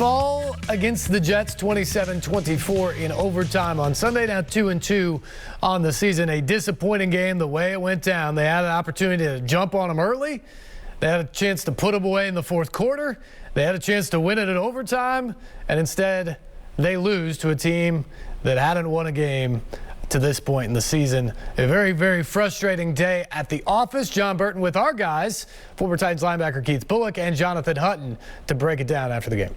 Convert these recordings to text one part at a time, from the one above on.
fall against the Jets 27-24 in overtime on Sunday. Now 2-2 on the season. A disappointing game the way it went down. They had an opportunity to jump on them early. They had a chance to put them away in the fourth quarter. They had a chance to win it in overtime. And instead, they lose to a team that hadn't won a game to this point in the season. A very, very frustrating day at the office. John Burton with our guys, former Titans linebacker Keith Bullock and Jonathan Hutton, to break it down after the game.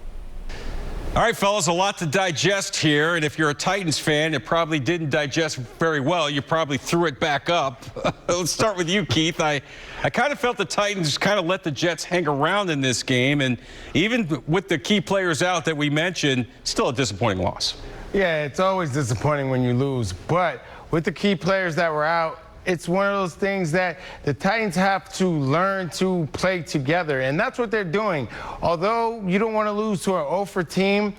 All right, fellas, a lot to digest here. And if you're a Titans fan, it probably didn't digest very well. You probably threw it back up. Let's start with you, Keith. I kind of felt the Titans kind of let the Jets hang around in this game. And even with the key players out that we mentioned, still a disappointing loss. Yeah, it's always disappointing when you lose. But with the key players that were out, it's one of those things that the Titans have to learn to play together, and that's what they're doing. Although you don't want to lose to an 0-for team,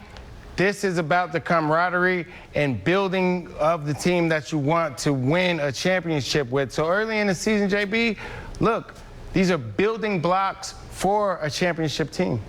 this is about the camaraderie and building of the team that you want to win a championship with. So early in the season, JB, look, these are building blocks for a championship team.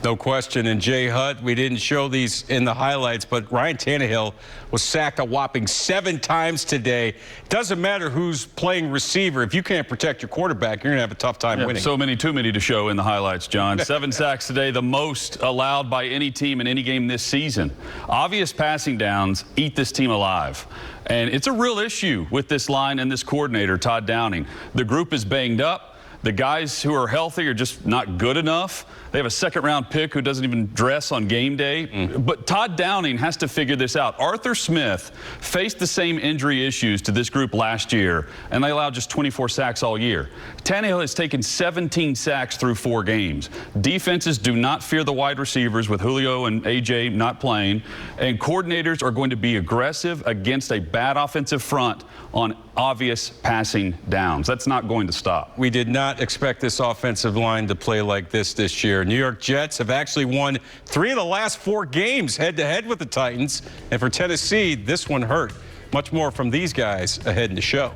No question. And Jay Hutt, we didn't show these in the highlights, but Ryan Tannehill was sacked a whopping 7 times today. Doesn't matter who's playing receiver. If you can't protect your quarterback, you're going to have a tough time winning. So many, too many to show in the highlights, John. 7 sacks today, the most allowed by any team in any game this season. Obvious passing downs eat this team alive. And it's a real issue with this line and this coordinator, Todd Downing. The group is banged up. The guys who are healthy are just not good enough. They have a second-round pick who doesn't even dress on game day. But Todd Downing has to figure this out. Arthur Smith faced the same injury issues to this group last year, and they allowed just 24 sacks all year. Tannehill has taken 17 sacks through 4 games. Defenses do not fear the wide receivers with Julio and A.J. not playing, and coordinators are going to be aggressive against a bad offensive front on obvious passing downs. That's not going to stop. We did not expect this offensive line to play like this year. New York Jets have actually won 3 of the last 4 games head-to-head with the Titans. And for Tennessee, this one hurt. Much more from these guys ahead in the show.